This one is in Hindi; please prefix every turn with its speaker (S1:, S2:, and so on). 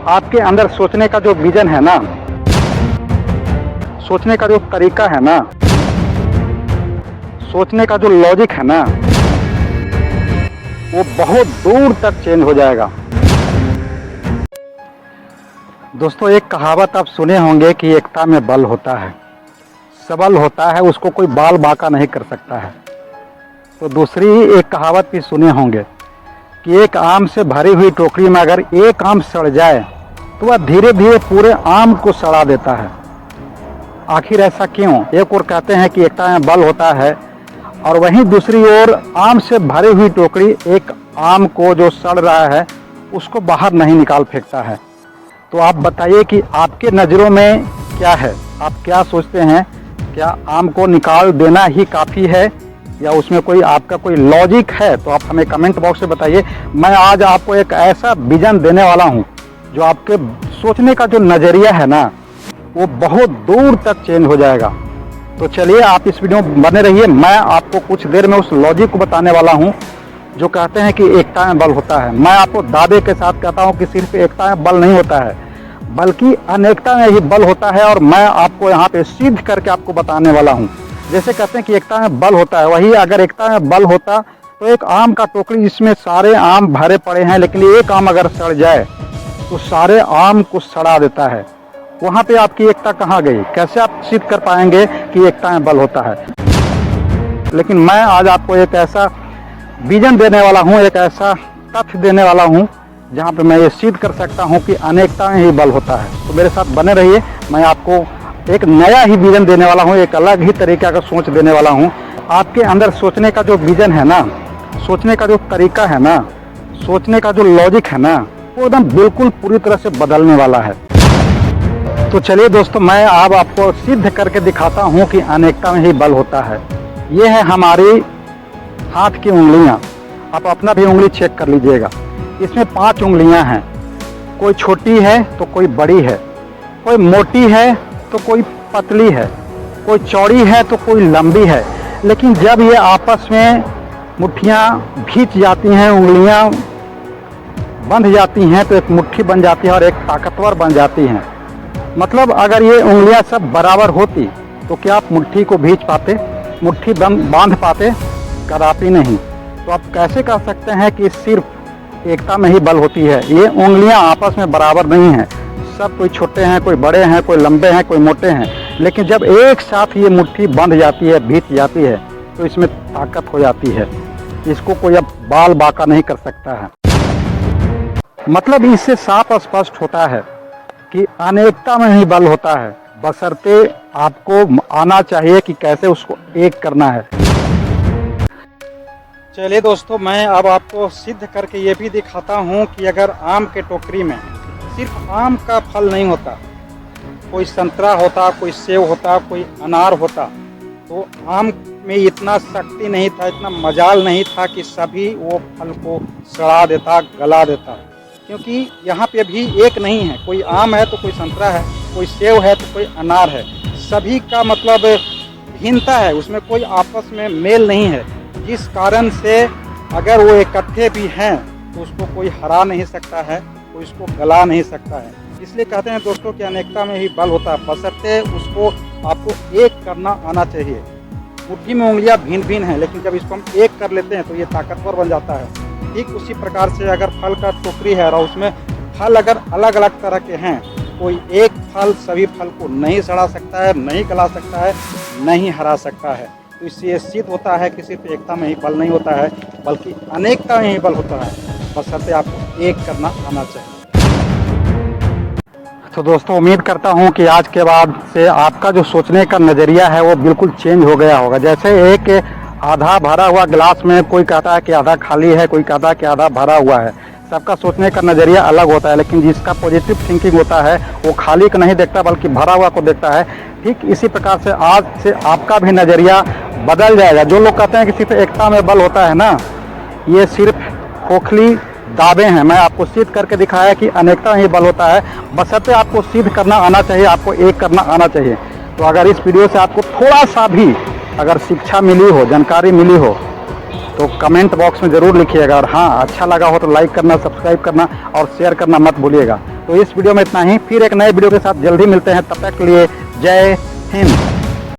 S1: आपके अंदर सोचने का जो विजन है ना, सोचने का जो तरीका है ना, सोचने का जो लॉजिक है ना, वो बहुत दूर तक चेंज हो जाएगा। दोस्तों, एक कहावत आप सुने होंगे कि एकता में बल होता है, सबल होता है, उसको कोई बाल बांका नहीं कर सकता है। तो दूसरी एक कहावत भी सुने होंगे कि एक आम से भरी हुई टोकरी में अगर एक आम सड़ जाए तो वह धीरे धीरे पूरे आम को सड़ा देता है। आखिर ऐसा क्यों? एक ओर कहते हैं कि एकता में बल होता है और वहीं दूसरी ओर आम से भरी हुई टोकरी एक आम को जो सड़ रहा है उसको बाहर नहीं निकाल फेंकता है। तो आप बताइए कि आपके नज़रों में क्या है? आप क्या सोचते हैं? क्या आम को निकाल देना ही काफ़ी है या उसमें कोई आपका कोई लॉजिक है? तो आप हमें कमेंट बॉक्स में बताइए। मैं आज आपको एक ऐसा विजन देने वाला हूं जो आपके सोचने का जो नज़रिया है ना, वो बहुत दूर तक चेंज हो जाएगा। तो चलिए आप इस वीडियो में बने रहिए। मैं आपको कुछ देर में उस लॉजिक को बताने वाला हूं जो कहते हैं कि एकता में बल होता है। मैं आपको दावे के साथ कहता हूं कि सिर्फ एकता में बल नहीं होता है, बल्कि अनेकता में ही बल होता है। और मैं आपको यहाँ पे सिद्ध करके आपको बताने वाला हूँ। जैसे कहते हैं कि एकता में बल होता है, वही अगर एकता में बल होता तो एक आम का टोकरी जिसमें सारे आम भरे पड़े हैं, लेकिन एक आम अगर सड़ जाए तो सारे आम को सड़ा देता है। वहाँ पे आपकी एकता कहाँ गई? कैसे आप सिद्ध कर पाएंगे कि एकता में बल होता है? लेकिन मैं आज आपको एक ऐसा विजन देने वाला हूँ, एक ऐसा तथ्य देने वाला हूँ जहाँ पे मैं ये सिद्ध कर सकता हूँ कि अनेकता में ही बल होता है। तो मेरे साथ बने रहिए। मैं आपको एक नया ही विजन देने वाला हूँ, एक अलग ही तरीका का सोच देने वाला हूँ। आपके अंदर सोचने का जो विजन है ना, सोचने का जो तरीका है ना, सोचने का जो लॉजिक है ना, वो एकदम बिल्कुल पूरी तरह से बदलने वाला है। तो चलिए दोस्तों, मैं अब आपको सिद्ध करके दिखाता हूँ कि अनेकता में ही बल होता है। ये है हमारी हाथ की उंगलियाँ। आप अपना भी उंगली चेक कर लीजिएगा। इसमें 5 उंगलियां हैं। कोई छोटी है तो कोई बड़ी है, कोई मोटी है तो कोई पतली है, कोई चौड़ी है तो कोई लंबी है। लेकिन जब ये आपस में मुट्ठियां भींच जाती हैं, उंगलियां बंध जाती हैं, तो एक मुट्ठी बन जाती है और एक ताकतवर बन जाती हैं। मतलब अगर ये उंगलियां सब बराबर होती तो क्या आप मुट्ठी को भींच पाते, मुट्ठी बांध पाते? कदापि नहीं। तो आप कैसे कह सकते हैं कि सिर्फ एकता में ही बल होती है? ये उंगलियां आपस में बराबर नहीं हैं। सब कोई छोटे हैं, कोई बड़े हैं, कोई लंबे हैं, कोई मोटे हैं, लेकिन जब एक साथ ये मुट्ठी बंध जाती है, भींच जाती है, तो इसमें ताकत हो जाती है। इसको कोई अब बाल बांका नहीं कर सकता है। मतलब इससे साफ स्पष्ट होता है कि अनेकता में ही बल होता है, बशर्ते आपको आना चाहिए कि कैसे उसको एक करना है। चलिए दोस्तों, मैं अब आपको सिद्ध करके ये भी दिखाता हूँ कि अगर आम के टोकरी में सिर्फ आम का फल नहीं होता, कोई संतरा होता, कोई सेब होता, कोई अनार होता, तो आम में इतना शक्ति नहीं था, इतना मजाल नहीं था कि सभी वो फल को सड़ा देता, गला देता। क्योंकि यहाँ पे भी एक नहीं है। कोई आम है तो कोई संतरा है, कोई सेब है तो कोई अनार है। सभी का मतलब भिन्नता है, उसमें कोई आपस में मेल नहीं है। जिस कारण से अगर वो इकट्ठे भी हैं तो उसको कोई हरा नहीं सकता है, कोई उसको गला नहीं सकता है। इसलिए कहते हैं दोस्तों कि अनेकता में ही बल होता है, बशर्ते उसको आपको एक करना आना चाहिए। मुट्ठी में उंगलियां भिन्न भिन्न हैं, लेकिन जब इसको हम एक कर लेते हैं तो ये ताकतवर बन जाता है। ठीक उसी प्रकार से अगर फल का टोकरी है और उसमें फल अगर अलग अलग तरह के हैं, कोई एक फल सभी फल को नहीं सड़ा सकता है, नहीं गला सकता है, नहीं हरा सकता है। तो इससे ये सिद्ध होता है कि सिर्फ एकता में ही बल नहीं होता है, बल्कि अनेकता में ही बल होता है, बशर्ते आपको एक करना आना चाहिए। तो दोस्तों, उम्मीद करता हूं कि आज के बाद से आपका जो सोचने का नज़रिया है वो बिल्कुल चेंज हो गया होगा। जैसे एक आधा भरा हुआ गिलास में कोई कहता है कि आधा खाली है, कोई कहता है कि आधा भरा हुआ है। सबका सोचने का नज़रिया अलग होता है, लेकिन जिसका पॉजिटिव थिंकिंग होता है वो खाली को नहीं देखता बल्कि भरा हुआ को देखता है। ठीक इसी प्रकार से आज से आपका भी नज़रिया बदल जाएगा। जो लोग कहते हैं कि सिर्फ एकता में बल होता है ना, ये सिर्फ खोखली दावे हैं। मैं आपको सिद्ध करके दिखाया कि अनेकता में ही बल होता है, बशर्ते आपको सिद्ध करना आना चाहिए, आपको एक करना आना चाहिए। तो अगर इस वीडियो से आपको थोड़ा सा भी अगर शिक्षा मिली हो, जानकारी मिली हो, तो कमेंट बॉक्स में ज़रूर लिखिएगा, और हाँ अच्छा लगा हो तो लाइक करना, सब्सक्राइब करना और शेयर करना मत भूलिएगा। तो इस वीडियो में इतना ही, फिर एक नए वीडियो के साथ जल्दी मिलते हैं, तब तक के लिए जय हिंद।